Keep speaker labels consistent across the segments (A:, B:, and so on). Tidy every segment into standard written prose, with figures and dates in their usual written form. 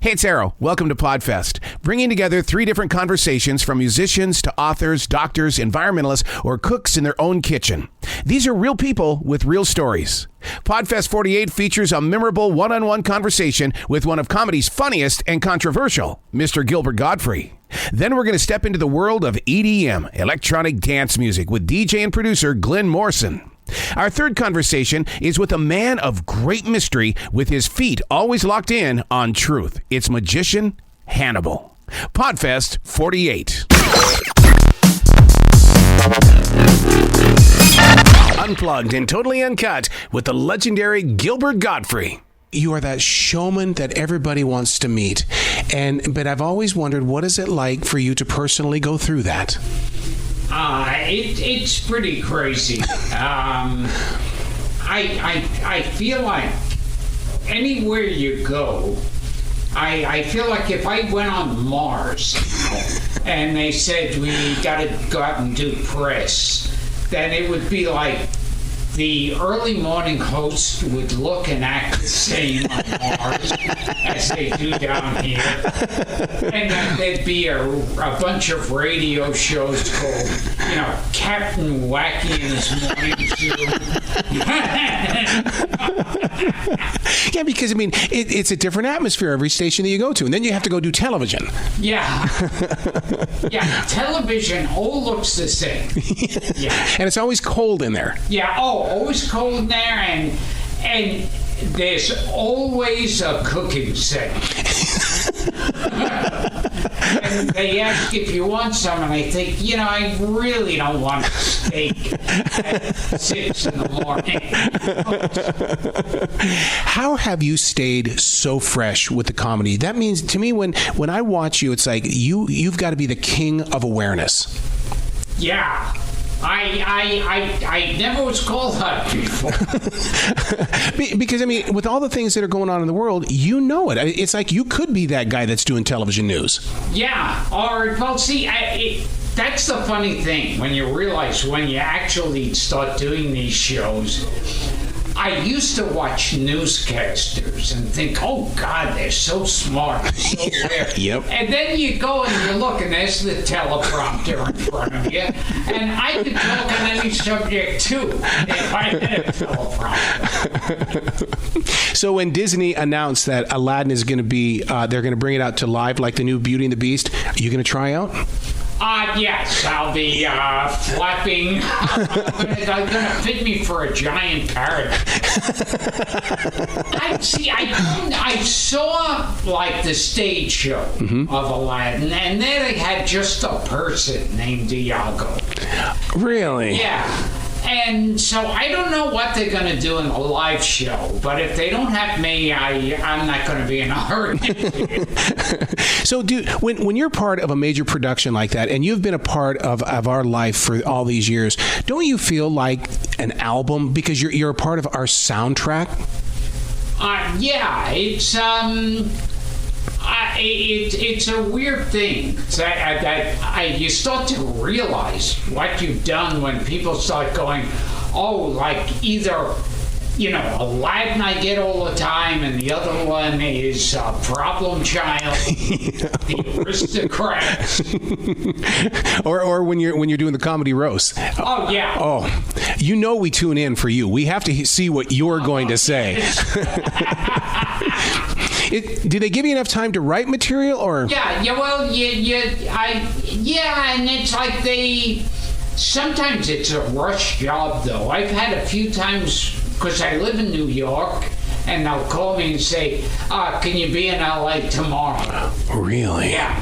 A: Hey, it's Arroe. Welcome to Podfest, bringing together 3 different conversations from musicians to authors, doctors, environmentalists, or cooks in their own kitchen. These are real people with real stories. Podfest 48 features a memorable one-on-one conversation with one of comedy's funniest and controversial, Mr. Gilbert Godfrey. Then we're going to step into the world of EDM, electronic dance music, with DJ and producer Glenn Morrison. Our third conversation is with a man of great mystery with his feet always locked in on truth. It's magician Hannibal. Podfest 48. Unplugged and totally uncut with the legendary Gilbert Godfrey.
B: You are that showman that everybody wants to meet. But I've always wondered, what is it like for you to personally go through that?
C: It's pretty crazy. I feel like anywhere you go, I feel like if I went on Mars and they said we got to go out and do press, then it would be like the early morning host would look and act the same on Mars as they do down here. And then there'd be a bunch of radio shows called, Captain Wacky and his Morning
B: Yeah, because, it's a different atmosphere every station that you go to. And then you have to go do television.
C: Yeah. Yeah, television all looks the same. Yeah.
B: And it's always cold in there.
C: Yeah, always cold in there, and there's always a cooking set. And they ask if you want some, and I think, I really don't want a steak at 6 in the morning.
B: How have you stayed so fresh with the comedy? That means, to me, when I watch you, it's like you've got to be the king of awareness.
C: Yeah. I never was called that before.
B: Because, with all the things that are going on in the world, you know it. It's like you could be that guy that's doing television news.
C: Yeah. That's the funny thing when you realize when you actually start doing these shows. I used to watch newscasters and think, oh, God, they're so smart, so weird.
B: Yep.
C: And then you go and you look, and there's the teleprompter in front of you. And I could talk on any subject, too, if I had a teleprompter.
B: So when Disney announced that Aladdin is going to be, they're going to bring it out to live, like the new Beauty and the Beast, are you going to try out?
C: Yes, I'll be flapping. They're going to fit me for a giant parrot. I saw like the stage show of Aladdin, and there they had just a person named Iago.
B: Really?
C: Yeah. And so I don't know what they're going to do in the live show, but if they don't have me, I'm not going to be in a hurry.
B: So, when you're part of a major production like that, and you've been a part of our life for all these years, don't you feel like an album because you're a part of our soundtrack?
C: Yeah, it's a weird thing that you start to realize what you've done when people start going, like either, Aladdin I get all the time, and the other one is Problem Child, the Aristocrats.
B: or when you're doing the comedy roast.
C: Oh, yeah.
B: Oh, we tune in for you. We have to see what you're going to say. Did they give you enough time to write material, or?
C: Yeah. Well, and it's like sometimes it's a rush job, though. I've had a few times, because I live in New York, and they'll call me and say, can you be in LA tomorrow?
B: Really?
C: Yeah.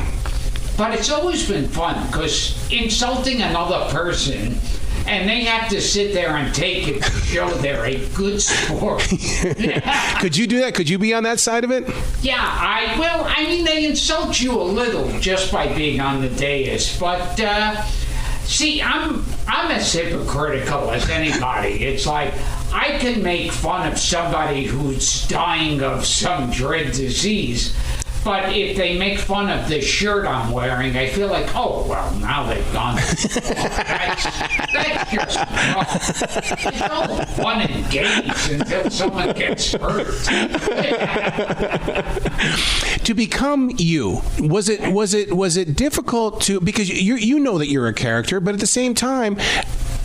C: But it's always been fun, because insulting another person, and they have to sit there and take it to show they're a good sport.
B: Could you do that? Could you be on that side of it?
C: Yeah, they insult you a little just by being on the dais. But, see, I'm as hypocritical as anybody. It's like, I can make fun of somebody who's dying of some dread disease, But if they make fun of the shirt I'm wearing, I feel like, oh, well, now they've gone. That's just wrong. It's all fun and games until someone gets hurt.
B: To become you, was it difficult to, because you know that you're a character, but at the same time,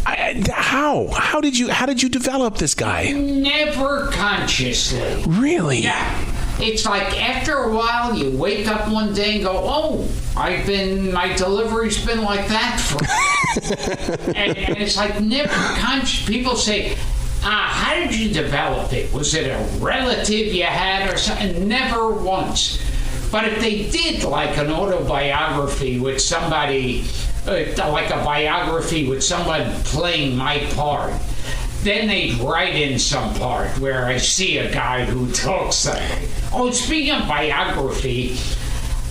B: how did you develop this guy?
C: Never consciously.
B: Really?
C: Yeah. It's like after a while you wake up one day and go, oh, my delivery's been like that for and it's like never conscious. People say, how did you develop it? Was it a relative you had or something? Never once. But if they did like an autobiography with somebody, like a biography with someone playing my part, then they'd write in some part where I see a guy who talks that way. Oh, speaking of biography,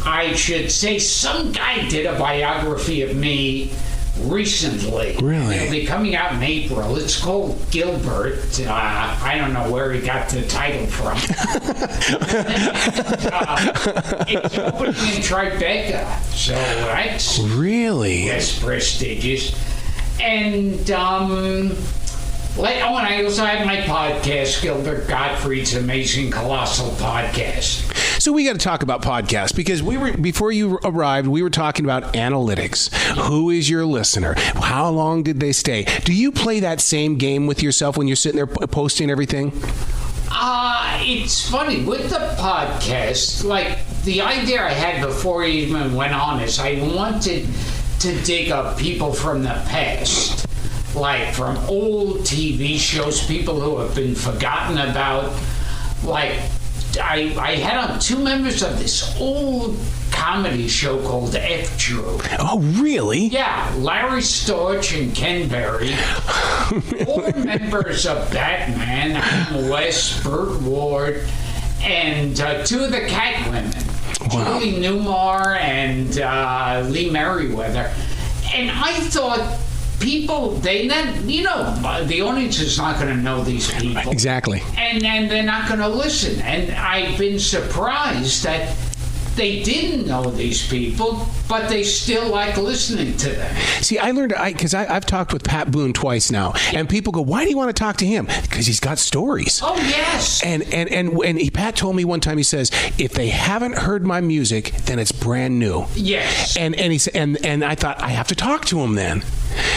C: I should say some guy did a biography of me recently.
B: Really?
C: It'll be coming out in April. It's called Gilbert. I don't know where he got the title from. It's opening in Tribeca, so that's
B: really,
C: yes, prestigious. And I also have my podcast, Gilbert Godfrey's Amazing Colossal Podcast.
B: So we got to talk about podcasts, because before you arrived, we were talking about analytics. Who is your listener? How long did they stay? Do you play that same game with yourself when you're sitting there posting everything?
C: It's funny with the podcast. Like the idea I had before I even went on is I wanted to dig up people from the past. Like from old TV shows, people who have been forgotten about. Like I had on 2 members of this old comedy show called F Drew.
B: Oh, really?
C: Yeah, Larry Storch and Ken Berry. 4 members of Batman, Adam West, Burt Ward, and 2 of the Cat women,
B: wow.
C: Julie Newmar and Lee Merriweather. And I thought, people, the audience is not going to know these people.
B: Exactly.
C: And they're not going to listen. And I've been surprised that they didn't know these people, but they still like listening to them.
B: See, I learned, because I've talked with Pat Boone twice now, and people go, why do you want to talk to him? Because he's got stories.
C: Oh, yes.
B: And Pat told me one time, he says, if they haven't heard my music, then it's brand new.
C: Yes.
B: And I thought, I have to talk to him then.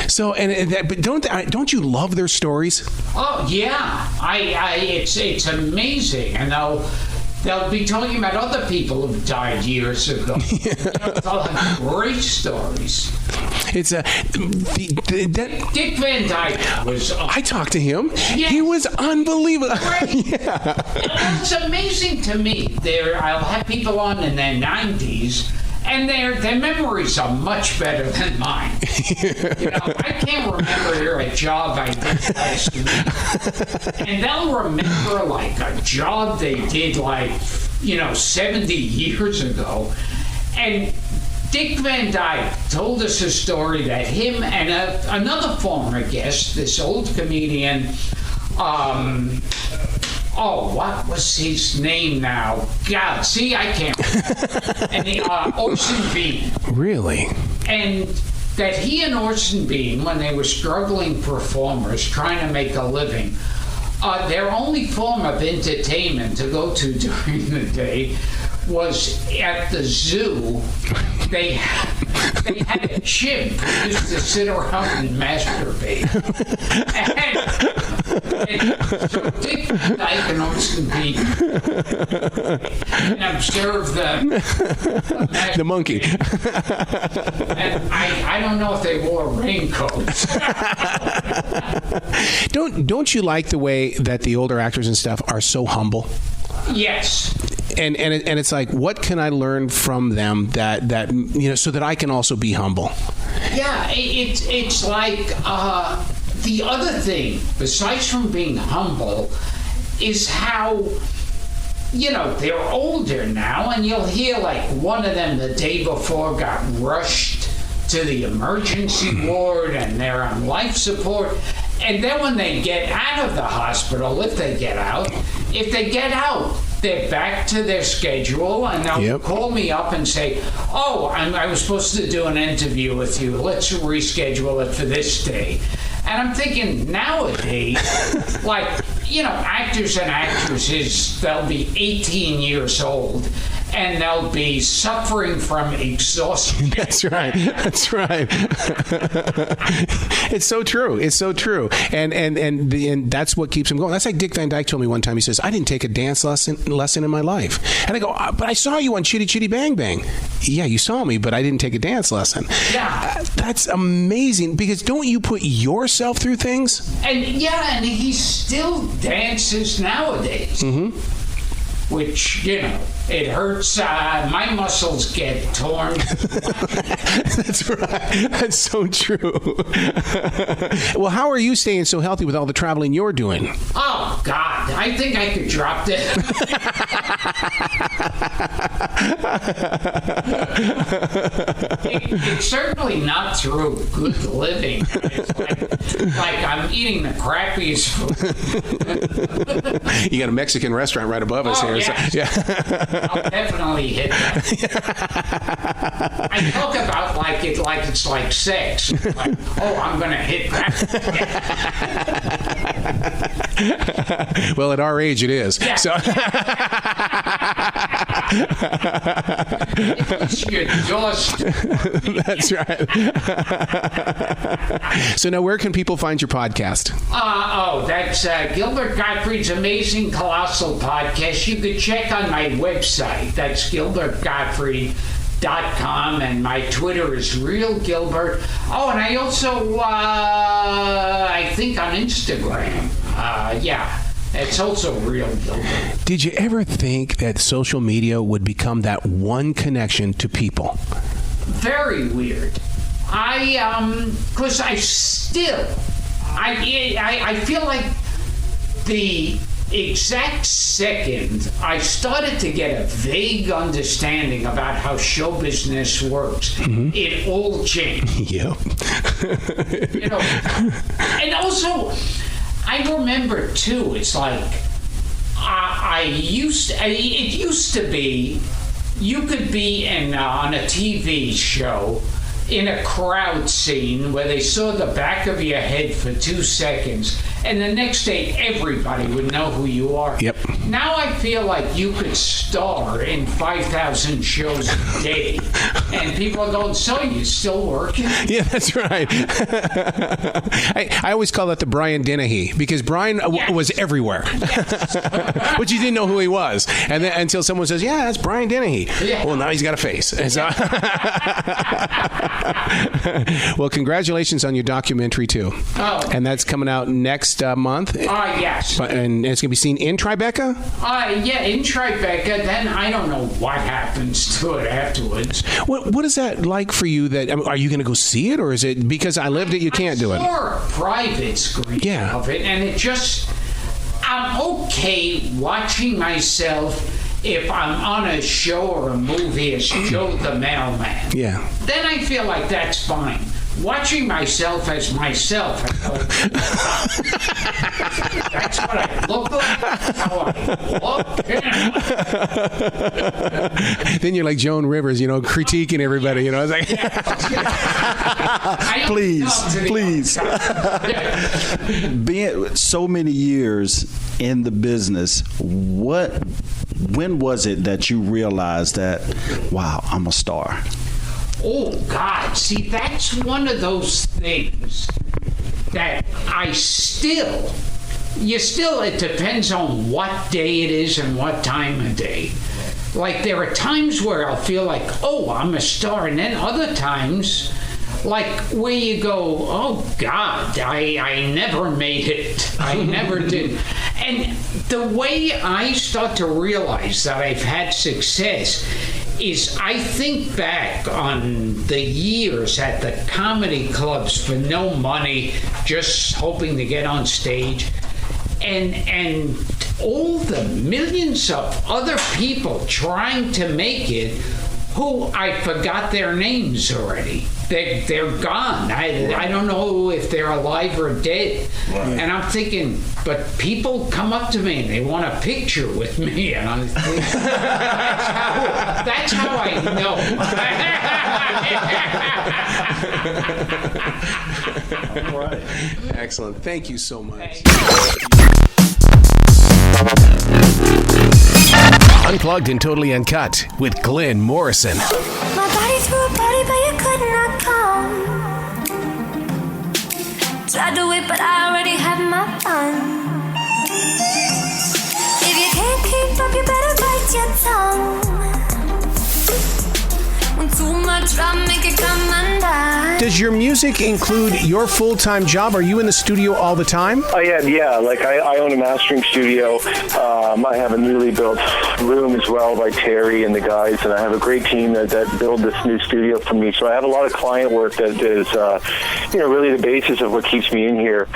B: So, but don't you love their stories?
C: Oh, yeah. It's amazing. And they'll be talking about other people who died years ago.
B: Yeah.
C: They'll have great stories.
B: It's
C: Dick Van Dyke was.
B: I talked to him.
C: Yes.
B: He was unbelievable.
C: Right.
B: Yeah.
C: It's amazing to me. I'll have people on in their 90s. And their memories are much better than mine. I can't remember a job I did last week. And they'll remember like a job they did 70 years ago. And Dick Van Dyke told us a story that him and another former guest, this old comedian, what was his name now? God, see, I can't remember. And Orson Bean.
B: Really?
C: And that he and Orson Bean, when they were struggling performers trying to make a living, their only form of entertainment to go to during the day was at the zoo. They had a chimp who used to sit around and masturbate. And so Dick Van Dyke and Orson Bean and observe the
B: monkey.
C: And I don't know if they wore raincoats.
B: Don't you like the way that the older actors and stuff are so humble?
C: Yes.
B: And it's like, what can I learn from them that so that I can also be humble?
C: Yeah, it's like the other thing, besides from being humble, is how they're older now, and you'll hear like one of them the day before got rushed to the emergency ward and they're on life support. And then when they get out of the hospital, if they get out, they're back to their schedule, and they'll call me up and say, oh, I was supposed to do an interview with you. Let's reschedule it for this day. And I'm thinking, nowadays, like, actors and actresses, they'll be 18 years old, and they'll be suffering from exhaustion.
B: That's right. It's so true. And that's what keeps them going. That's like Dick Van Dyke told me one time. He says, I didn't take a dance lesson in my life. And I go, but I saw you on Chitty Chitty Bang Bang. Yeah, you saw me, but I didn't take a dance lesson.
C: Yeah.
B: That's amazing, because don't you put yourself through things?
C: And he still dances nowadays. Mm-hmm. Which, it hurts. My muscles get torn.
B: That's right. That's so true. Well, how are you staying so healthy with all the traveling you're doing?
C: Oh, God. I think I could drop this. It's certainly not through good living. It's like I'm eating the crappiest food.
B: You got a Mexican restaurant right above us here.
C: Yes.
B: So, yeah.
C: I'll definitely hit that. I talk about it's like sex. Like, I'm going to hit that.
B: Well, at our age, it is.
C: Yeah.
B: So.
C: You're just...
B: That's right. So now, where can people find your podcast?
C: That's Gilbert Godfrey's Amazing Colossal Podcast. You could check on my website. That's gilbertgodfrey.com, and my Twitter is Real Gilbert. Oh, and I also, I think on Instagram. It's also Real Gilbert.
B: Did you ever think that social media would become that one connection to people?
C: Very weird. Because I feel like the exact second I started to get a vague understanding about how show business works, it all changed.
B: Yep.
C: And also, I remember too, it's like it used to be you could be on a TV show in a crowd scene where they saw the back of your head for 2 seconds, and the next day everybody would know who you are.
B: Yep.
C: Now I feel like you could star in 5,000 shows a day, and people are going, so you still working?
B: Yeah, that's right. I always call that the Brian Dennehy, because Brian was everywhere.
C: Yes.
B: But you didn't know who he was. And then, until someone says, yeah, that's Brian Dennehy.
C: Yeah.
B: Well, now he's got a face. And so, well, congratulations on your documentary, too.
C: Oh.
B: And that's coming out next month.
C: Yes.
B: And it's going to be seen in Tribeca?
C: In Tribeca. Then I don't know what happens to it afterwards.
B: What is that like for you? Are you going to go see it, or is it because I lived it, you can't do it?
C: I saw a private screen of it, and I'm okay watching myself if I'm on a show or a movie as Joe the Mailman.
B: Yeah.
C: Then I feel like that's fine. Watching myself as myself, I go, that's what I look like. That's how I look.
B: Then you're like Joan Rivers, critiquing everybody. It's like,
D: please. Being so many years in the business, when was it that you realized that, wow, I'm a star?
C: Oh, God. See, that's one of those things that it depends on what day it is and what time of day. Like, there are times where I'll feel like, oh, I'm a star. And then other times, like, where you go, oh, God, I never made it. I never did. And the way I start to realize that I've had success is I think back on the years at the comedy clubs for no money, just hoping to get on stage, and all the millions of other people trying to make it who I forgot their names already. They're gone. I don't know if they're alive or dead. Right. And I'm thinking, but people come up to me and they want a picture with me, and I'm thinking, that's how I know.
B: All right. Excellent. Thank you so much.
A: Unplugged and Totally Uncut with Glenn Morrison.
E: My body threw a party, but you could not come. Tried to wait, but I already had my fun. If you can't keep up, you better bite your tongue. When too much love make it come undone.
A: Does your music include your full-time job? Are you in the studio all the time?
F: I am, yeah. Like I own a mastering studio. I have a newly built room as well by Terry and the guys, and I have a great team that build this new studio for me. So I have a lot of client work that is, really the basis of what keeps me in here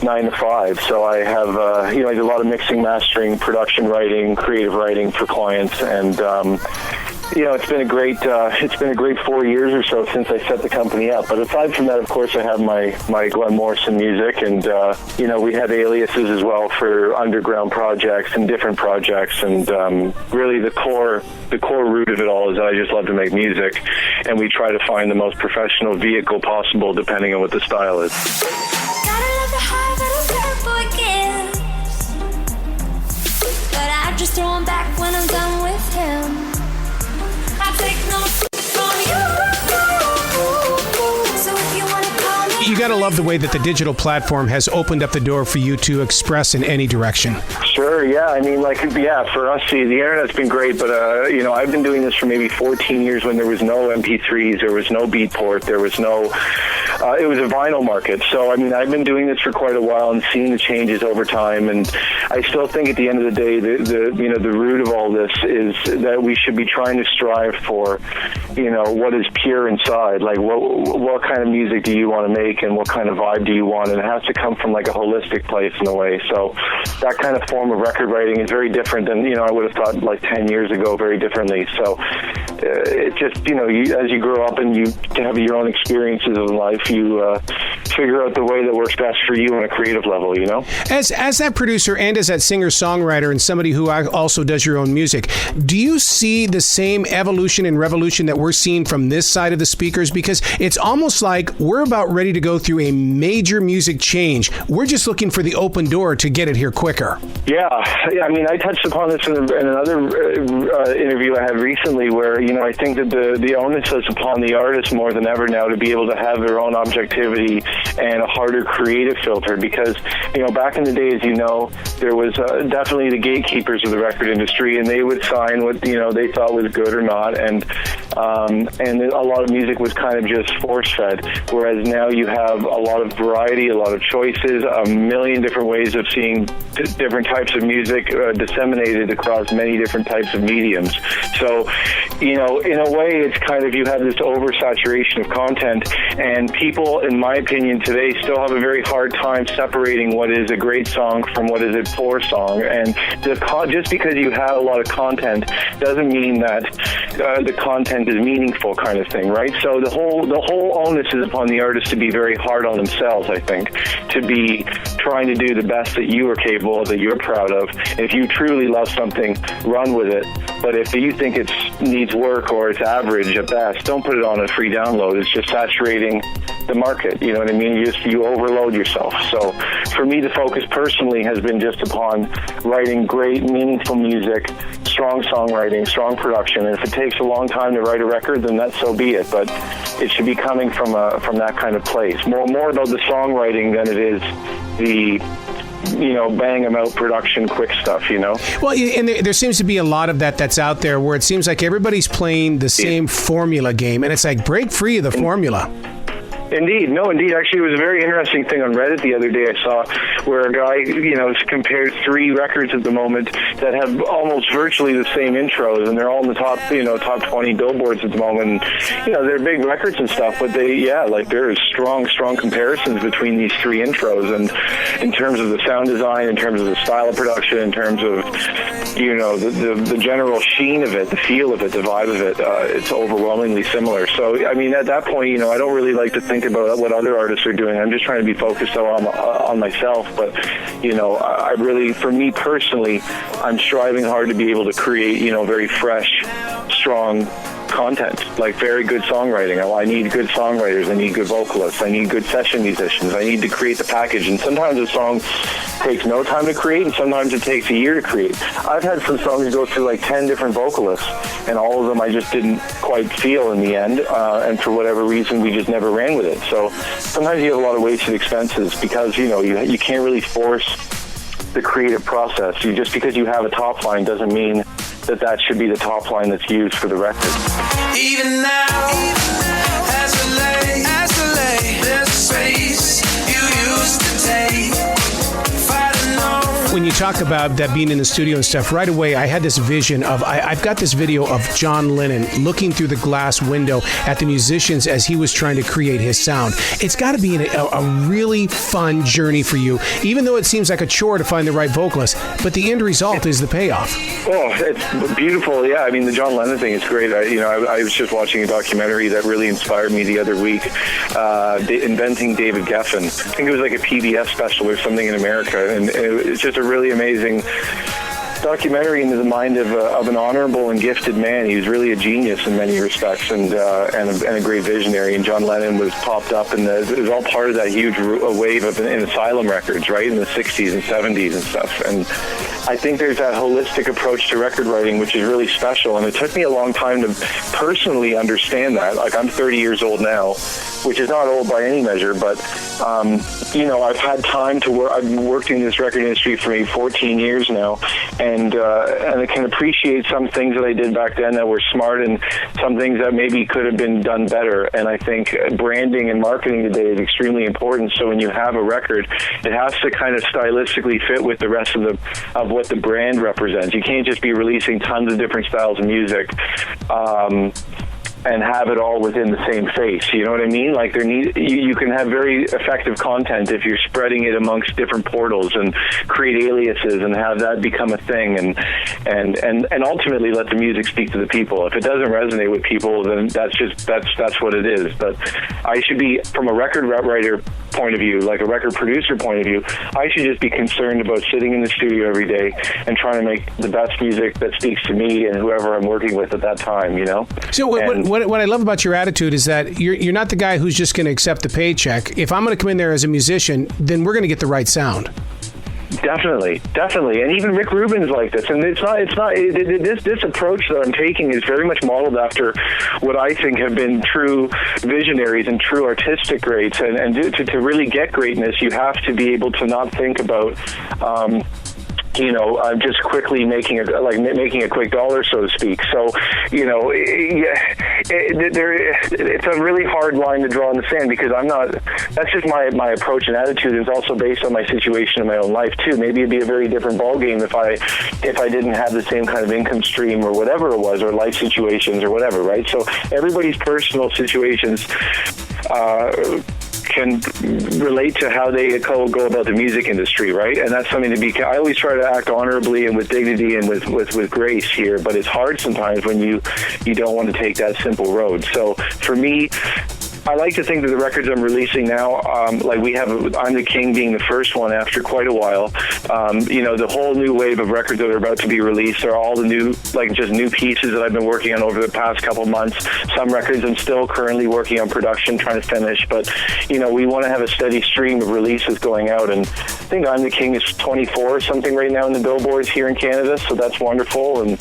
F: 9 to 5. So I have, I do a lot of mixing, mastering, production writing, creative writing for clients, and it's been a great 4 years or so since I set the company up. But aside from that, of course, I have my Glenn Morrison music, and we had aliases as well for underground projects and different projects. And really, the core root of it all is that I just love to make music, and we try to find the most professional vehicle possible, depending on what the style is.
E: Gotta love the high that a bad boy gives, but I just throw him back when I'm done with him.
A: You got to love the way that the digital platform has opened up the door for you to express in any direction.
F: Sure, yeah. I mean, for us, the internet's been great, but, I've been doing this for maybe 14 years when there was no MP3s, there was no Beatport, there was no, it was a vinyl market. So, I mean, I've been doing this for quite a while and seeing the changes over time, and I still think at the end of the day, the root of all this is that we should be trying to strive for, what is pure inside, like what kind of music do you want to make and what kind of vibe do you want, and it has to come from like a holistic place in a way. So that kind of form of record writing is very different than, I would have thought like 10 years ago, very differently. So it just, as you grow up and you have your own experiences in life, you figure out the way that works best for you on a creative level, As
A: that producer and as that singer-songwriter and somebody who also does your own music, do you see the same evolution and revolution that we're seeing from this side of the speakers? Because it's almost like we're about ready to go through a major music change. We're just looking for the open door to get it here quicker.
F: Yeah. I mean, I touched upon this in another interview I had recently where, I think that the onus is upon the artist more than ever now to be able to have their own objectivity and a harder creative filter because, back in the day, as there was definitely the gatekeepers of the record industry, and they would sign what, they thought was good or not, and a lot of music was kind of just force-fed, whereas now you have a lot of variety, a lot of choices, a million different ways of seeing different types of music disseminated across many different types of mediums. So, in a way, it's kind of, you have this oversaturation of content, and people, in my opinion, today still have a very hard time separating what is a great song from what is a poor song. And just because you have a lot of content doesn't mean that the content is meaningful, kind of thing, right? So the whole onus is upon the artist to be very hard on themselves, I think, to be trying to do the best that you are capable of, that you're proud of. If you truly love something, run with it. But if you think it needs work or it's average at best, don't put it on a free download. It's just saturating the market. You know what I mean? You overload yourself. So for me, the focus personally has been just upon writing great, meaningful music, strong songwriting, strong production. And if it takes a long time to write a record, then that's so be it. But it should be coming from that kind of place. More about the songwriting than it is the bang them out production, quick stuff,
A: Well, and there seems to be a lot of that's out there where it seems like everybody's playing the same formula game, and it's like break free of the formula.
F: Indeed. Actually, it was a very interesting thing on Reddit the other day I saw where a guy, compared 3 records at the moment that have almost virtually the same intros, and they're all in the top 20 billboards at the moment. And, they're big records and stuff, but there's strong comparisons between these 3 intros, and in terms of the sound design, in terms of the style of production, in terms of the general sheen of it, the feel of it, the vibe of it, it's overwhelmingly similar. So, I mean, at that point, I don't really like to think about what other artists are doing. I'm just trying to be focused on myself. But, I really, for me personally, I'm striving hard to be able to create, very fresh, strong content, like very good songwriting. I need good songwriters. I need good vocalists. I need good session musicians. I need to create the package. And sometimes a song takes no time to create, and sometimes it takes a year to create. I've had some songs go through like 10 different vocalists, and all of them I just didn't quite feel in the end, and for whatever reason we just never ran with it. So sometimes you have a lot of wasted expenses because you can't really force the creative process. Just because you have a top line doesn't mean that should be the top line that's used for the record.
G: Even now, as I lay, there's a space you used to take.
B: When you talk about that being in the studio and stuff, right away I had this vision of, I've got this video of John Lennon looking through the glass window at the musicians as he was trying to create his sound. It's got to be a really fun journey for you, even though it seems like a chore to find the right vocalist, but the end result is the payoff.
F: Oh, it's beautiful. Yeah, I mean, the John Lennon thing is great. I was just watching a documentary that really inspired me the other week, Inventing David Geffen. I think it was like a PBS special or something in America, and it's just a really amazing documentary into the mind of an honorable and gifted man. He was really a genius in many respects, and a great visionary. And John Lennon was popped up, and it was all part of that huge wave in Asylum Records, right, in the 60s and 70s and stuff. And I think there's that holistic approach to record writing, which is really special. And it took me a long time to personally understand that. Like, I'm 30 years old now, which is not old by any measure, but I've had time to work. I've worked in this record industry for maybe 14 years now, and I can appreciate some things that I did back then that were smart, and some things that maybe could have been done better. And I think branding and marketing today is extremely important. So when you have a record, it has to kind of stylistically fit with the rest of what the brand represents. You can't just be releasing tons of different styles of music. And have it all within the same face. You know what I mean? Like you can have very effective content if you're spreading it amongst different portals and create aliases and have that become a thing, and ultimately let the music speak to the people. If it doesn't resonate with people, then that's what it is. But I should be, from a record writer point of view, like a record producer point of view, I should just be concerned about sitting in the studio every day and trying to make the best music that speaks to me and whoever I'm working with at that time.
B: So what I love about your attitude is that you're not the guy who's just going to accept the paycheck. If I'm going to come in there as a musician, then we're going to get the right sound.
F: Definitely, and even Rick Rubin's like this. And this approach that I'm taking is very much modeled after what I think have been true visionaries and true artistic greats. And to really get greatness, you have to be able to not think about just quickly making a quick dollar, so to speak. So, it's a really hard line to draw in the sand, because that's just my approach and attitude. Is also based on my situation in my own life too. Maybe it'd be a very different ballgame if I didn't have the same kind of income stream or whatever it was, or life situations or whatever, right? So everybody's personal situations can relate to how they go about the music industry, right? And that's something to be. I always try to act honorably and with dignity and with grace here, but it's hard sometimes when you don't want to take that simple road. So for me, I like to think that the records I'm releasing now, like we have I'm the King being the first one after quite a while. The whole new wave of records that are about to be released are all the new pieces that I've been working on over the past couple months. Some records I'm still currently working on production, trying to finish, but we want to have a steady stream of releases going out. And I think I'm the King is 24 or something right now in the billboards here in Canada, so that's wonderful. And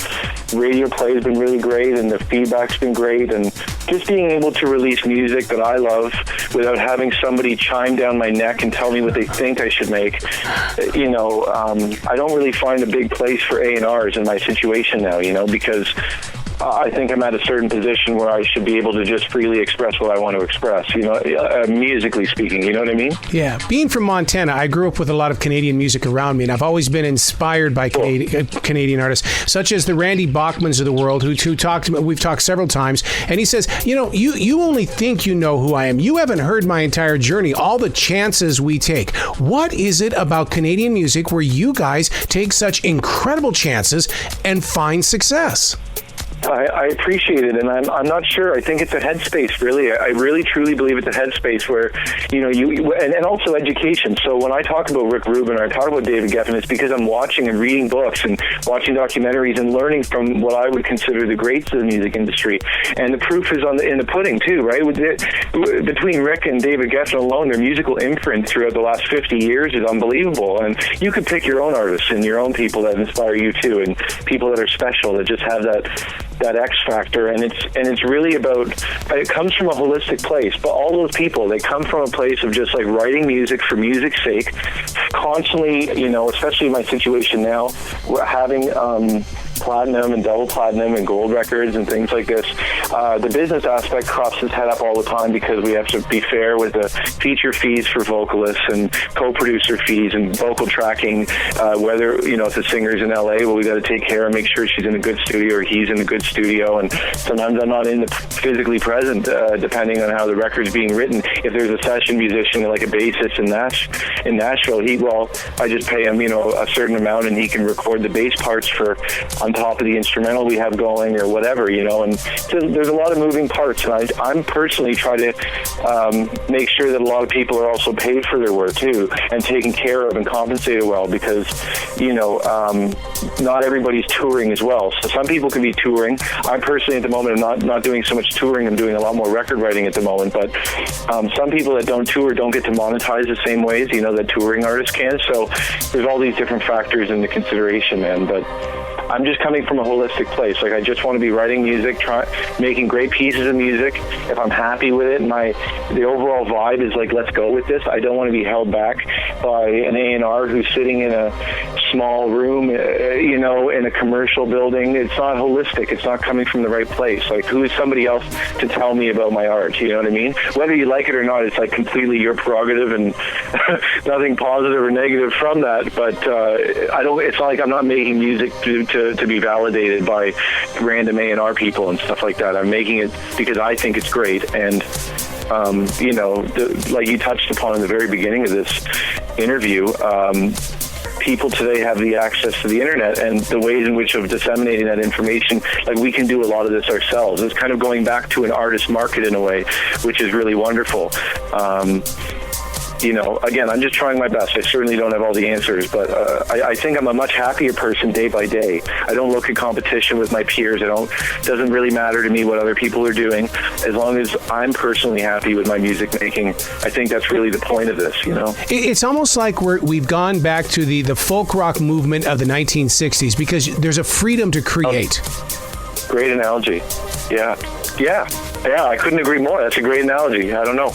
F: radio play has been really great, and the feedback's been great, and just being able to release music that I love without having somebody chime down my neck and tell me what they think I should make. I don't really find a big place for A&Rs in my situation now, because I think I'm at a certain position where I should be able to just freely express what I want to express, musically speaking, you know what I mean?
B: Yeah. Being from Montana, I grew up with a lot of Canadian music around me, and I've always been inspired by Canadian artists, such as the Randy Bachmans of the world, who we've talked several times, and he says, you only think you know who I am. You haven't heard my entire journey, all the chances we take. What is it about Canadian music where you guys take such incredible chances and find success?
F: I appreciate it, and I'm not sure. I think it's a headspace, really. I really, truly believe it's a headspace where, and also education. So when I talk about Rick Rubin or I talk about David Geffen, it's because I'm watching and reading books and watching documentaries and learning from what I would consider the greats of the music industry. And the proof is in the pudding, too, right? Between Rick and David Geffen alone, their musical imprint throughout the last 50 years is unbelievable. And you could pick your own artists and your own people that inspire you, too, and people that are special, that just have that X factor, and it's really about, it comes from a holistic place, but all those people, they come from a place of just like writing music for music's sake, constantly, especially in my situation now, we're having platinum and double platinum and gold records and things like this. The business aspect crops his head up all the time because we have to be fair with the feature fees for vocalists and co-producer fees and vocal tracking, whether, if the singer's in LA, well, we got to take care and make sure she's in a good studio or he's in a good studio, and sometimes I'm not physically present, depending on how the record's being written. If there's a session musician, like a bassist in Nashville, I just pay him, a certain amount, and he can record the bass parts on top of the instrumental we have going or whatever, and so there's a lot of moving parts, and I'm personally try to make sure that a lot of people are also paid for their work too and taken care of and compensated well, because not everybody's touring as well. So some people can be touring. I personally at the moment am not doing so much touring. I'm doing a lot more record writing at the moment, but some people that don't tour don't get to monetize the same ways that touring artists can. So there's all these different factors into consideration, man, but I'm just coming from a holistic place. Like, I just want to be writing music, making great pieces of music. If I'm happy with it, the overall vibe is like, let's go with this. I don't want to be held back by an A&R who's sitting in a small room, in a commercial building. It's not holistic. It's not coming from the right place. Like, who is somebody else to tell me about my art? You know what I mean? Whether you like it or not, it's like completely your prerogative, and nothing positive or negative from that. But it's not like I'm not making music to be validated by random A&R people and stuff like that. I'm making it because I think it's great, and like you touched upon in the very beginning of this interview, people today have the access to the internet and the ways in which of disseminating that information. Like, we can do a lot of this ourselves. It's kind of going back to an artist market in a way, which is really wonderful. Again, I'm just trying my best. I certainly don't have all the answers, but I think I'm a much happier person day by day. I don't look at competition with my peers. It doesn't really matter to me what other people are doing. As long as I'm personally happy with my music making, I think that's really the point of this,
B: It's almost like we've gone back to the folk rock movement of the 1960s, because there's a freedom to create.
F: Great analogy. Yeah, I couldn't agree more. That's a great analogy. I don't know.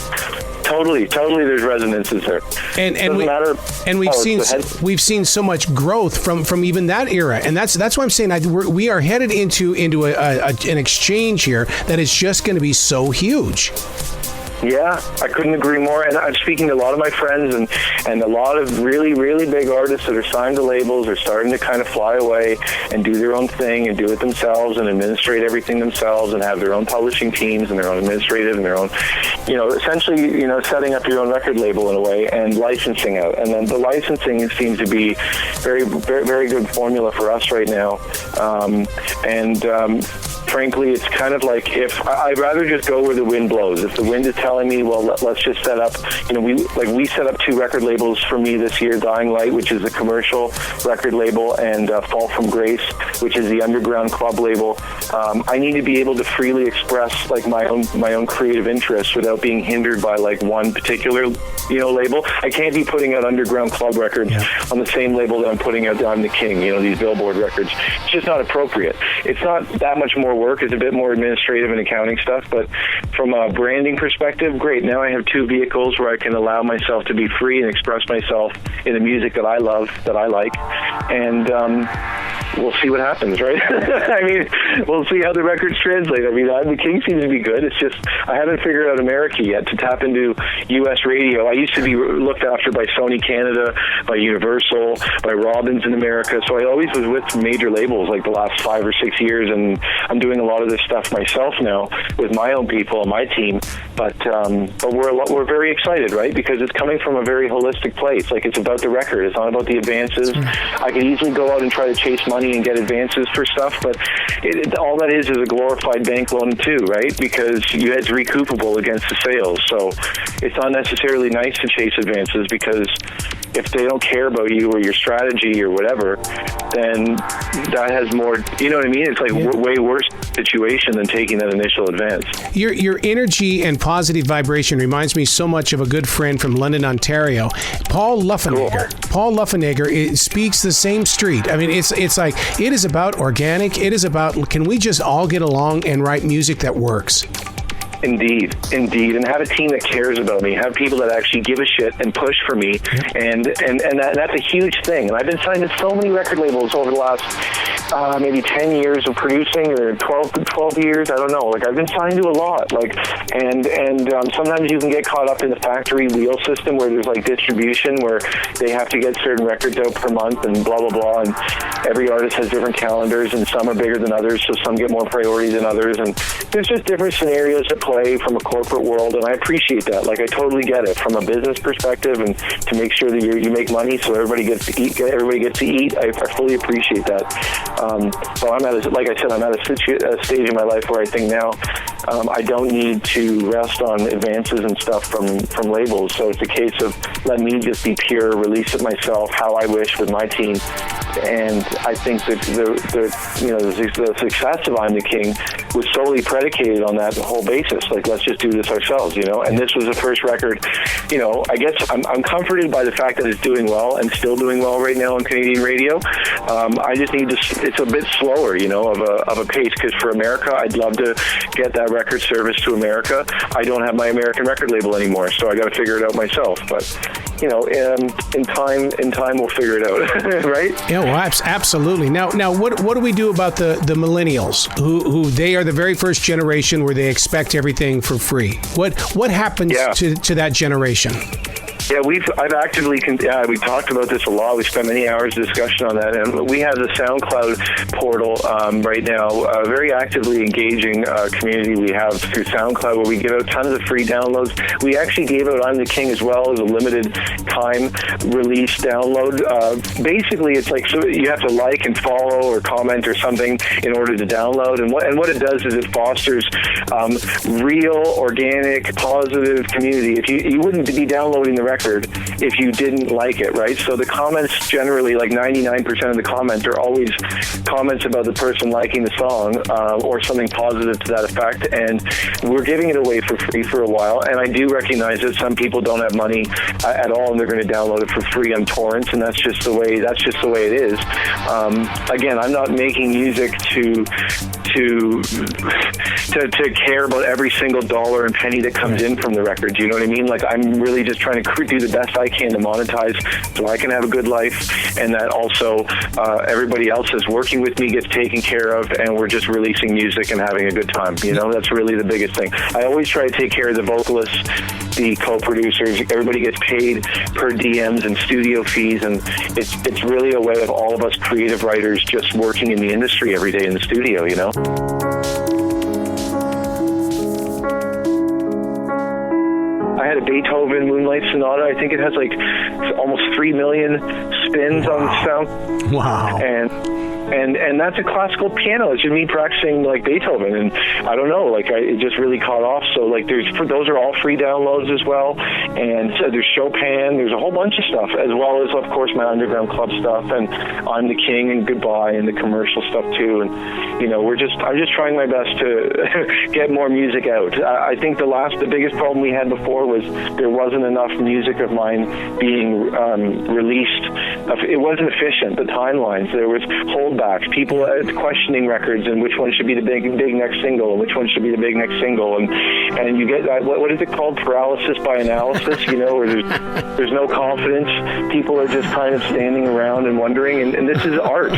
F: Totally, there's resonances there.
B: And we've seen so much growth from even that era, and that's why I'm saying we are headed into an exchange here that is just going to be so huge.
F: Yeah, I couldn't agree more. And I'm speaking to a lot of my friends and a lot of really, really big artists that are signed to labels are starting to kind of fly away and do their own thing and do it themselves and administrate everything themselves and have their own publishing teams and their own administrative and their own, essentially, setting up your own record label in a way and licensing out. And then the licensing seems to be very, very, very good formula for us right now. Frankly, it's kind of like, if I'd rather just go where the wind blows. If the wind is telling me, well, let's just set up, we set up 2 record labels for me this year, Dying Light, which is a commercial record label, and Fall From Grace, which is the underground club label. I need to be able to freely express like my own creative interests without being hindered by like one particular, label. I can't be putting out underground club records on the same label that I'm putting out I'm the King, these Billboard records. It's just not appropriate. It's not that much more work. It's a bit more administrative and accounting stuff, but from a branding perspective, great. Now I have 2 vehicles where I can allow myself to be free and express myself in the music that I love, that I like, and we'll see what happens, right? I mean, we'll see how the records translate. I mean, the King seems to be good. It's just I haven't figured out America yet to tap into U.S. radio. I used to be looked after by Sony Canada, by Universal, by Robbins in America. So I always was with major labels like the last 5 or 6 years, and I'm doing a lot of this stuff myself now with my own people and my team. But we're very excited, right? Because it's coming from a very holistic place. Like, it's about the record. It's not about the advances. I could easily go out and try to chase money and get advances for stuff, but all that is a glorified bank loan too, right? Because it's recoupable against the sales. So it's not necessarily nice to chase advances, because if they don't care about you or your strategy or whatever, then that has more, you know what I mean? It's like way worse situation than taking that initial advance.
B: Your energy and positive vibration reminds me so much of a good friend from London, Ontario, Paul Luffenegger.
F: Cool.
B: Paul Luffenegger speaks the same street. I mean, it's like, it is about organic. It is about, can we just all get along and write music that works?
F: Indeed, and have a team that cares about me, have people that actually give a shit and push for me, and that's a huge thing. And I've been signed to so many record labels over the last maybe 10 years of producing, or 12 years, I don't know. Like, I've been signed to a lot. Like, and sometimes you can get caught up in the factory wheel system where there's like distribution, where they have to get certain records out per month and blah blah blah. And every artist has different calendars, and some are bigger than others, so some get more priority than others. And there's just different scenarios at play from a corporate world, and I appreciate that. Like, I totally get it from a business perspective, and to make sure that you make money so everybody gets to eat. I fully appreciate that. So I'm at a stage in my life where I think now I don't need to rest on advances and stuff from labels. So it's a case of let me just be pure, release it myself how I wish with my team. And I think that the success of I'm the King was solely predicated on that whole basis. Like, let's just do this ourselves, you know. And this was the first record. You know, I guess I'm comforted by the fact that it's doing well and still doing well right now on Canadian radio. I just need to. It's a bit slower, you know, of a pace, because for America, I'd love to get that record service to America. I don't have my American record label anymore, so I got to figure it out myself. But you know, in time we'll figure it out, right?
B: Yeah, well, absolutely. Now, what do we do about the millennials who they are the very first generation where they expect everything for free? What happens to that generation?
F: Yeah, I've actively, we talked about this a lot. We spent many hours discussion on that, and we have the SoundCloud portal right now, very actively engaging community we have through SoundCloud, where we give out tons of free downloads. We actually gave out I'm the King as well as a limited time release download. Basically, it's like, so you have to like and follow or comment or something in order to download, and what it does is it fosters real, organic, positive community. If you wouldn't be downloading the record if you didn't like it, right? So the comments generally, like 99% of the comments are always comments about the person liking the song or something positive to that effect, and we're giving it away for free for a while. And I do recognize that some people don't have money at all, and they're going to download it for free on torrents, and that's just the way it is. Again, I'm not making music to care about every single dollar and penny that comes in from the record. Do you know what I mean? Like, I'm really just trying to do the best I can to monetize so I can have a good life, and that also everybody else that's working with me gets taken care of, and we're just releasing music and having a good time. You know, that's really the biggest thing. I always try to take care of the vocalists, the co-producers. Everybody gets paid per DMs and studio fees, and it's really a way of all of us creative writers just working in the industry every day in the studio, you know? I had a Beethoven Moonlight Sonata. I think it has like almost 3 million spins on sound.
B: Wow.
F: And that's a classical piano. It's just me practicing like Beethoven, and I don't know, like it just really caught off. So like those are all free downloads as well, and so there's Chopin. There's a whole bunch of stuff, as well as of course my underground club stuff, and I'm the King and Goodbye and the commercial stuff too. And you know, I'm just trying my best to get more music out. I think the biggest problem we had before was there wasn't enough music of mine being released. It wasn't efficient. The timelines, there was holdbacks. People questioning records and which one should be the big next single and which one should be the big next single. And and you get that, what is it called, paralysis by analysis, where there's no confidence. People are just kind of standing around and wondering, and this is art.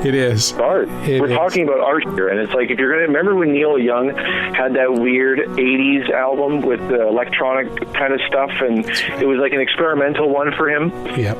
B: It is.
F: It's art. We're talking about art here, and it's like, if you're going to remember when Neil Young had that weird 80s album with the electronic kind of stuff, and it was like an experimental one for him.
B: Yep.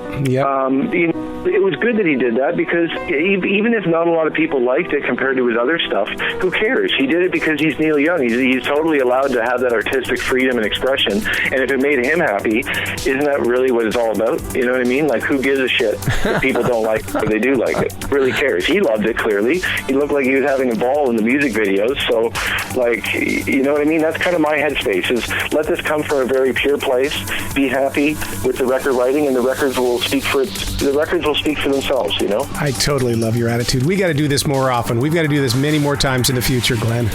F: It was good that he did that, because even if not a lot of people liked it compared to his other stuff, who cares? He did it because he's Neil Young. He's totally allowed to have that artistic freedom and expression, and if it made him happy, isn't that really what it's all about? You know what I mean? Like, who gives a shit if people don't like it or they do like it? Really cares? He loved it, clearly. He looked like he was having a ball in the music videos, so, like, you know what I mean? That's kind of my headspace, is let this come from a very pure place, be happy with the record writing, and the records will speak for themselves,
B: I totally love your attitude. We got to do this more often. We've got to do this many more times in the future, Glenn.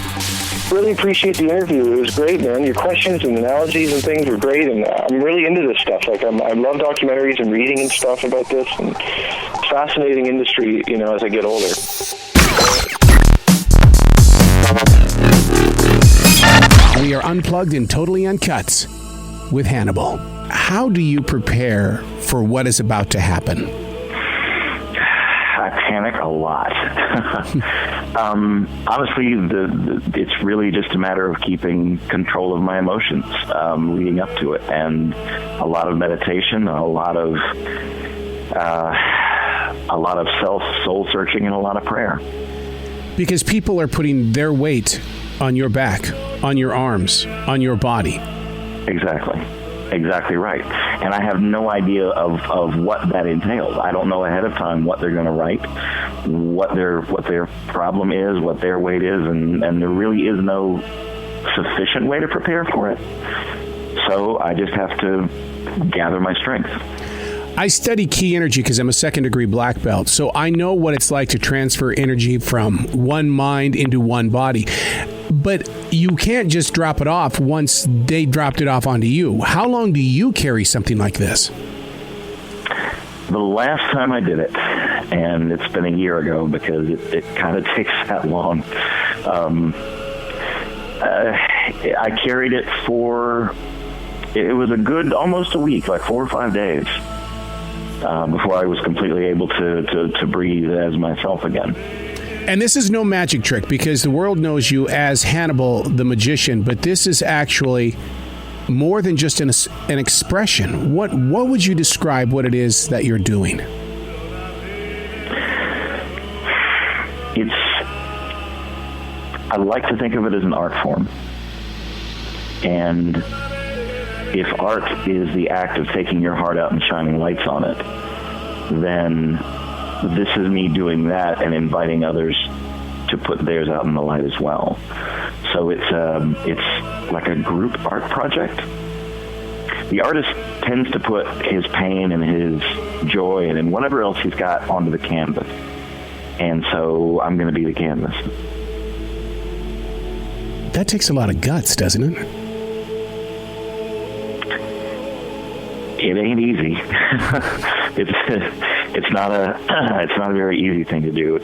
F: Really appreciate the interview. It was great, man. Your questions and analogies and things were great, and I'm really into this stuff. Like, I love documentaries and reading and stuff about this, and it's fascinating industry, as I get older.
B: We are unplugged and totally uncut with Hannibal. How do you prepare for what is about to happen?
H: I panic a lot. Honestly, it's really just a matter of keeping control of my emotions leading up to it, and a lot of meditation, a lot of soul searching, and a lot of prayer.
B: Because people are putting their weight on your back, on your arms, on your body. Exactly right. And I have no idea of what that entails. I don't know ahead of time what they're going to write, what their problem is, what their weight is, and there really is no sufficient way to prepare for it. So I just have to gather my strength. I study key energy because I'm a second-degree black belt, so I know what it's like to transfer energy from one mind into one body. But you can't just drop it off once they dropped it off onto you. How long do you carry something like this?
H: The last time I did it, and it's been a year ago because it kind of takes that long, I carried it it was a good almost a week, like 4 or 5 days, before I was completely able to breathe as myself again.
B: And this is no magic trick, because the world knows you as Hannibal the magician, but this is actually more than just an expression. What would you describe what it is that you're doing? I like to think of it as an art form. And if art is the act of taking your heart out and shining lights on it, then this is me doing that and inviting others to put theirs out in the light as well. So it's like a group art project. The artist tends to put his pain and his joy and whatever else he's got onto the canvas. And so I'm going to be the canvas. That takes a lot of guts, doesn't it?
H: It ain't easy. It's not a very easy thing to do.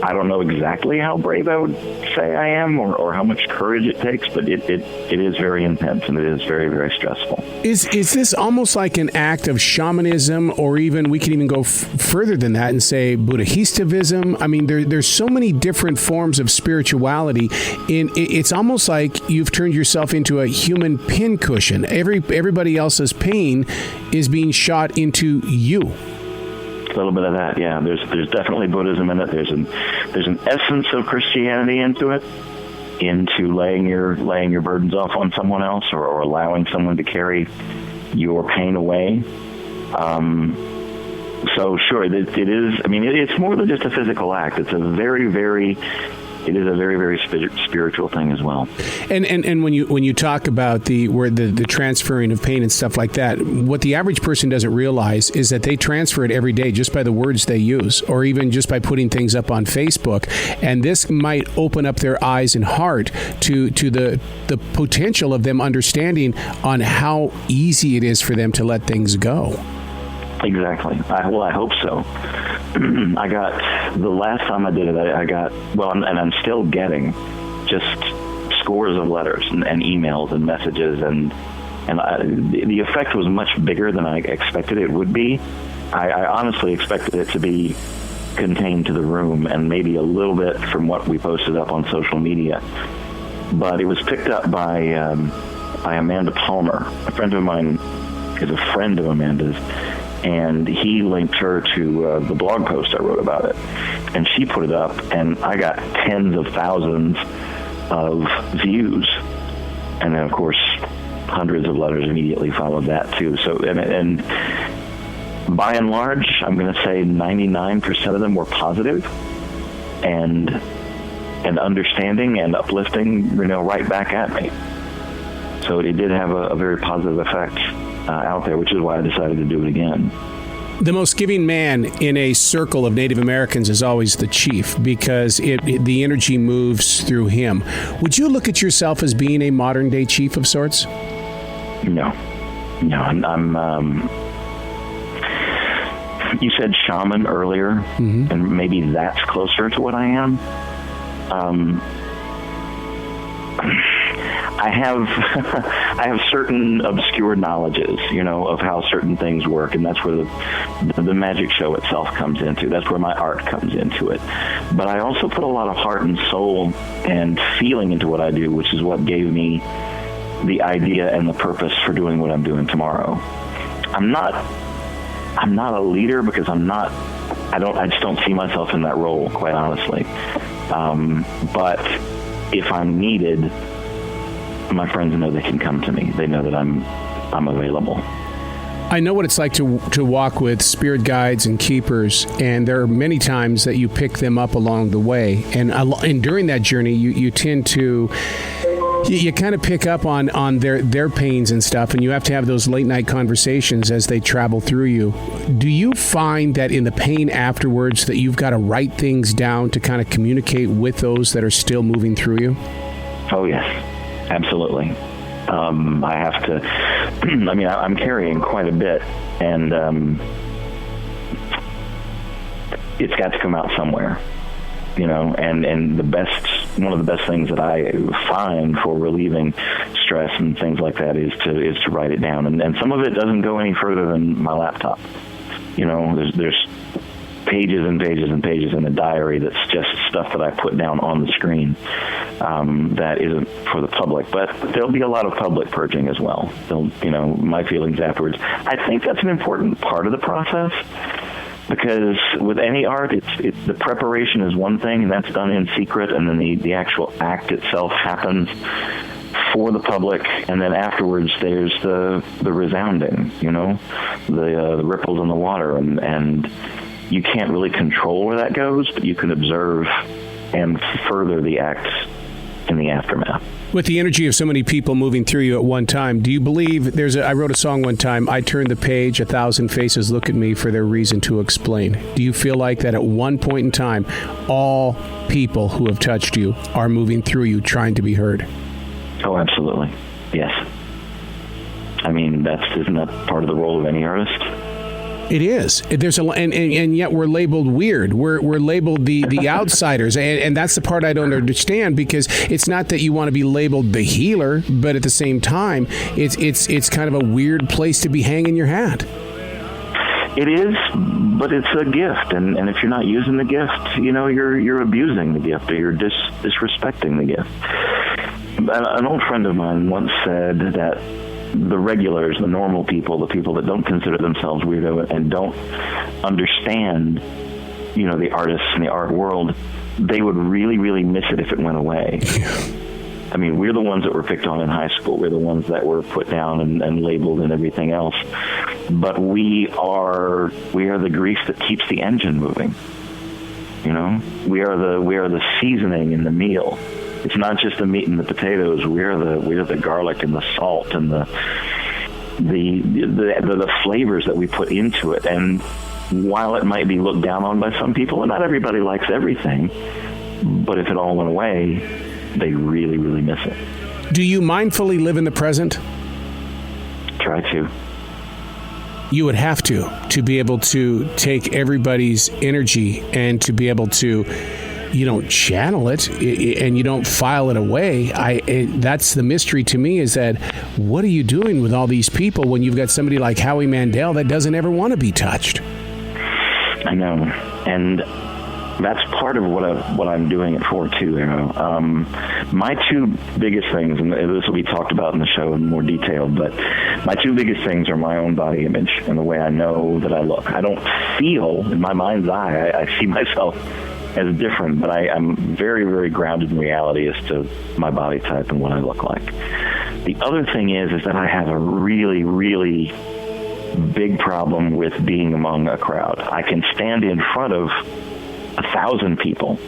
H: I don't know exactly how brave I would say I am, or how much courage it takes, but it is very intense, and it is very, very stressful.
B: Is this almost like an act of shamanism, or even we can even go further than that and say Buddhistavism? I mean, there's so many different forms of spirituality. It's almost like you've turned yourself into a human pincushion. Everybody else's pain is being shot into you.
H: A little bit of that, yeah. There's definitely Buddhism in it. There's an essence of Christianity into it, into laying your burdens off on someone else, or allowing someone to carry your pain away. So sure, it is. I mean, it's more than just a physical act. It's a very, very spiritual thing as well.
B: And when you talk about the transferring of pain and stuff like that, what the average person doesn't realize is that they transfer it every day just by the words they use, or even just by putting things up on Facebook. And this might open up their eyes and heart to the potential of them understanding on how easy it is for them to let things go.
H: Exactly. I hope so. The last time I did it, I got, and I'm still getting just scores of letters and emails and messages, and the effect was much bigger than I expected it would be. I honestly expected it to be contained to the room and maybe a little bit from what we posted up on social media. But it was picked up by Amanda Palmer. A friend of mine is a friend of Amanda's, and he linked her to the blog post I wrote about it. And she put it up, and I got tens of thousands of views. And then, of course, hundreds of letters immediately followed that, too. So, and by and large, I'm going to say 99% of them were positive and understanding and uplifting, right back at me. So it did have a very positive effect out there, which is why I decided to do it again.
B: The most giving man in a circle of Native Americans is always the chief, because the energy moves through him. Would you look at yourself as being a modern-day chief of sorts?
H: No. I'm you said shaman earlier, and maybe that's closer to what I am. I have certain obscure knowledges, of how certain things work, and that's where the magic show itself comes into. That's where my art comes into it. But I also put a lot of heart and soul and feeling into what I do, which is what gave me the idea and the purpose for doing what I'm doing tomorrow. I'm not a leader because I just don't see myself in that role, quite honestly. But if I'm needed, my friends know they can come to me. They know that I'm available.
B: I know what it's like to walk with spirit guides and keepers, and there are many times that you pick them up along the way. And during that journey, you tend to... You kind of pick up on their pains and stuff, and you have to have those late night conversations as they travel through you. Do you find that in the pain afterwards that you've got to write things down to kind of communicate with those that are still moving through you?
H: Oh, yes, absolutely. I have to, I'm carrying quite a bit, and it's got to come out somewhere. And one of the best things that I find for relieving stress and things like that is to write it down. And some of it doesn't go any further than my laptop. There's pages and pages and pages in a diary that's just stuff that I put down on the screen that isn't for the public. But there'll be a lot of public purging as well. My feelings afterwards. I think that's an important part of the process. Because with any art, it's the preparation is one thing, and that's done in secret, and then the actual act itself happens for the public, and then afterwards there's the resounding, the ripples in the water, and you can't really control where that goes, but you can observe and further the act in the aftermath.
B: With the energy of so many people moving through you at one time, do you believe I wrote a song one time, I turned the page, 1,000 faces look at me for their reason to explain. Do you feel like that at one point in time, all people who have touched you are moving through you trying to be heard?
H: Oh, absolutely. Yes. Isn't that part of the role of any artist?
B: It is. There's and yet we're labeled weird. We're labeled the outsiders, and that's the part I don't understand, because it's not that you want to be labeled the healer, but at the same time, it's kind of a weird place to be hanging your hat.
H: It is, but it's a gift, and if you're not using the gift, you're abusing the gift, or you're disrespecting the gift. An old friend of mine once said that the regulars, the normal people, the people that don't consider themselves weirdo and don't understand, the artists and the art world, they would really, really miss it if it went away. We're the ones that were picked on in high school. We're the ones that were put down and labeled and everything else. But we are the grease that keeps the engine moving. We are the seasoning in the meal. It's not just the meat and the potatoes. We're the garlic and the salt and the flavors that we put into it. And while it might be looked down on by some people, and not everybody likes everything, but if it all went away, they really, really miss it.
B: Do you mindfully live in the present?
H: Try to.
B: You would have to be able to take everybody's energy and to be able to channel it and you don't file it away. That's the mystery to me, is that what are you doing with all these people when you've got somebody like Howie Mandel that doesn't ever want to be touched?
H: I know, and that's part of what I'm doing it for too, Arroe. My two biggest things, and this will be talked about in the show in more detail, but my two biggest things are my own body image and the way I know that I look. I don't feel, in my mind's eye, I see myself as different, but I'm very, very grounded in reality as to my body type and what I look like. The other thing is that I have a really, really big problem with being among a crowd. I can stand in front of 1,000 people.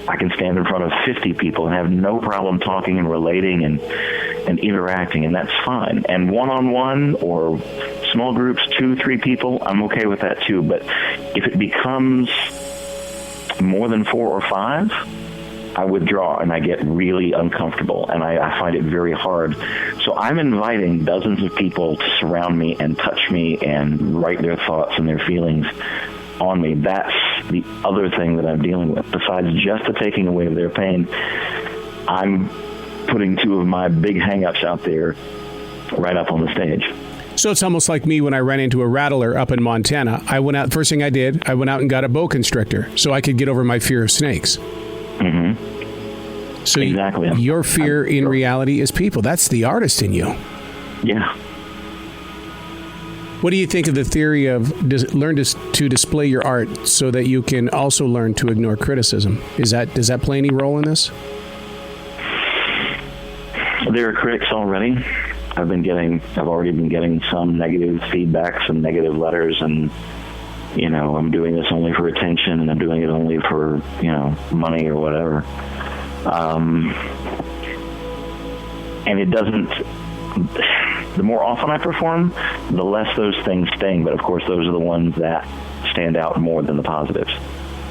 H: I can stand in front of 50 people and have no problem talking and relating and interacting, and that's fine. And one-on-one or small groups, 2-3 people, I'm okay with that too. But if it becomes more than 4 or 5, I withdraw and I get really uncomfortable, and I find it very hard. So I'm inviting dozens of people to surround me and touch me and write their thoughts and their feelings on me. That's the other thing that I'm dealing with. Besides just the taking away of their pain, I'm putting 2 of my big hang-ups out there right up on the stage.
B: So it's almost like me when I ran into a rattler up in Montana. I went out, first thing I did, I went out and got a boa constrictor so I could get over my fear of snakes. Mm-hmm. So exactly. Your fear in reality is people. That's the artist in you.
H: Yeah.
B: What do you think of the theory of learn to display your art so that you can also learn to ignore criticism? Does that play any role in this?
H: There are critics already. I've already been getting some negative feedback, some negative letters, and I'm doing this only for attention, and I'm doing it only for money or whatever. And it doesn't. The more often I perform, the less those things sting. But of course, those are the ones that stand out more than the positives.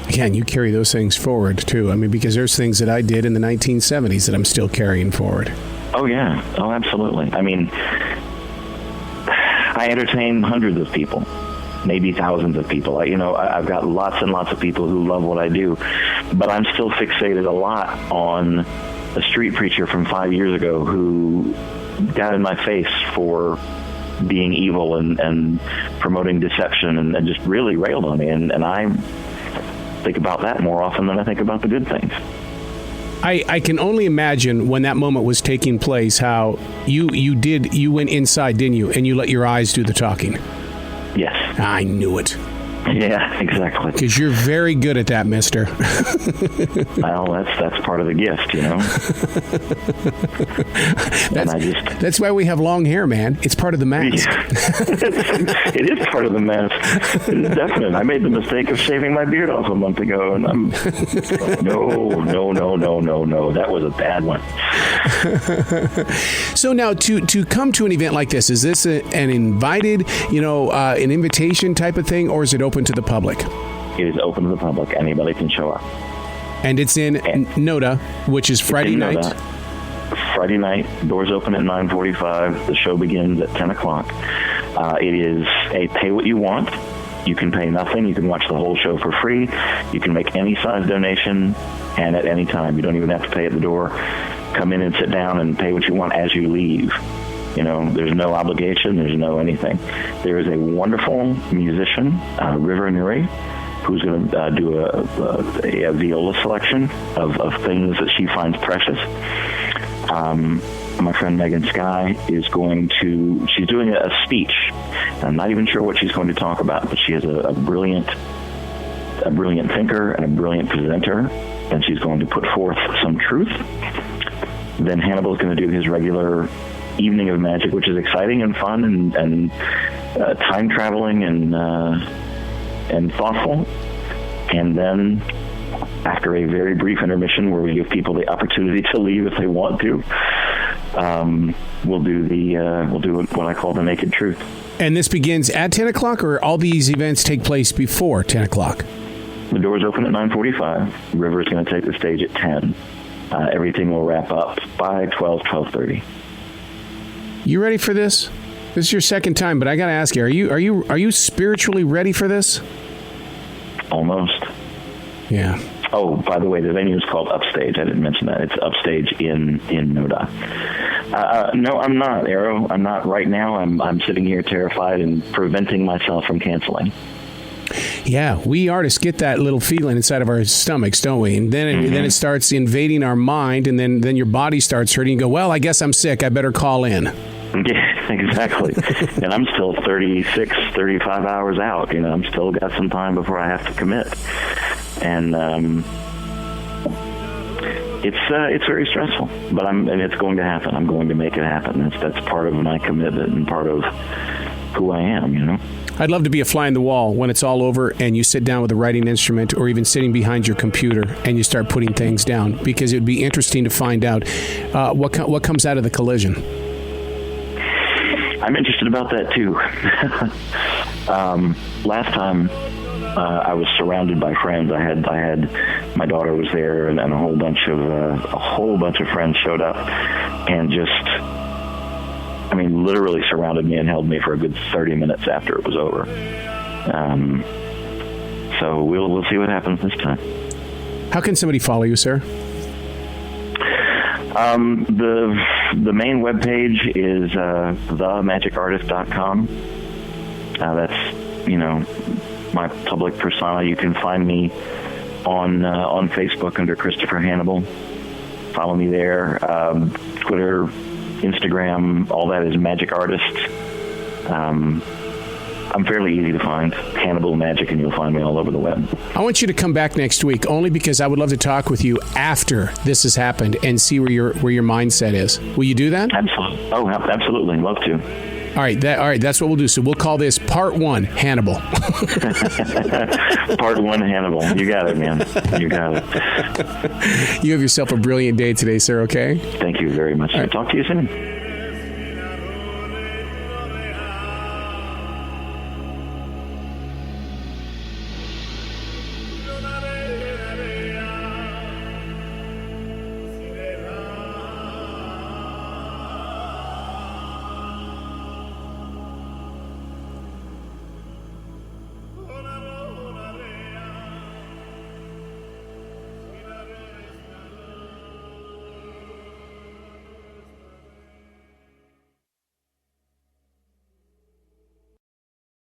B: Yeah, and you carry those things forward too. I mean, because there's things that I did in the 1970s that I'm still carrying forward.
H: Oh yeah, oh absolutely. I mean, I entertain hundreds of people, maybe thousands of people. I've got lots and lots of people who love what I do, but I'm still fixated a lot on a street preacher from 5 years ago who got in my face for being evil and promoting deception and just really railed on me. And I think about that more often than I think about the good things.
B: I can only imagine when that moment was taking place how you went inside, didn't you? And you let your eyes do the talking.
H: Yes. I
B: knew it.
H: Yeah, exactly.
B: Because you're very good at that, mister.
H: Well, that's part of the gift,
B: That's why we have long hair, man. It's part of the mask.
H: Yeah. It is part of the mask. It is definite. I made the mistake of shaving my beard off a month ago, and I'm no. That was a bad one.
B: So now, to come to an event like this, is this an invited, an invitation type of thing, or is it open to the public?
H: It is open to the public. Anybody can show up.
B: And it's in NODA, which is Friday night.
H: Friday night. Doors open at 9:45. The show begins at 10 o'clock. It is a pay what you want. You can pay nothing. You can watch the whole show for free. You can make any size donation, and at any time. You don't even have to pay at the door. Come in and sit down and pay what you want as you leave. There's no obligation. There's no anything. There is a wonderful musician, River Nuri, who's going to do a viola selection of things that she finds precious. My friend Megan Skye she's doing a speech. I'm not even sure what she's going to talk about, but she is a brilliant thinker and a brilliant presenter, and she's going to put forth some truth. Then Hannibal is going to do his regular evening of magic, which is exciting and fun and time traveling and thoughtful. And then after a very brief intermission where we give people the opportunity to leave if they want to, we'll do what I call the naked truth.
B: And this begins at 10 o'clock, or all these events take place before 10 o'clock?
H: The doors open at 9:45. River's going to take the stage at 10. Everything will wrap up by 12:30.
B: You ready for this? This is your second time, but I got to ask you: Are you spiritually ready for this?
H: Almost.
B: Yeah.
H: Oh, by the way, the venue is called Upstage. I didn't mention that. It's Upstage in Noda. No, I'm not, Arroe. I'm not right now. I'm sitting here terrified and preventing myself from canceling.
B: Yeah, we artists get that little feeling inside of our stomachs, don't we? And then it starts invading our mind, and then your body starts hurting. You go, well, I guess I'm sick. I better call in.
H: Yeah, exactly. And I'm still 36, 35 hours out. I'm still got some time before I have to commit. And it's very stressful, but and it's going to happen. I'm going to make it happen. That's part of my commitment and part of who I am,
B: I'd love to be a fly in the wall when it's all over and you sit down with a writing instrument or even sitting behind your computer and you start putting things down, because it would be interesting to find out what comes out of the collision.
H: I'm interested about that too. Last time I was surrounded by friends. I had my daughter was there, and a whole bunch of friends showed up, and just, literally surrounded me and held me for a good 30 minutes after it was over. So we'll see what happens this time.
B: How can somebody follow you, sir?
H: The main webpage is themagicartist.com. That's my public persona. You can find me on Facebook under Christopher Hannibal. Follow me there. Twitter, Instagram, all that is Magic Artist. I'm fairly easy to find. Hannibal Magic, and you'll find me all over the web.
B: I want you to come back next week, only because I would love to talk with you after this has happened and see where your mindset is. Will you do that?
H: Absolutely. Oh, absolutely. Love to.
B: All right, that's what we'll do. So we'll call this Part 1, Hannibal.
H: Part 1, Hannibal. You got it, man. You got it.
B: You have yourself a brilliant day today, sir, okay?
H: Thank you very much.
B: Right.
H: Talk to you soon.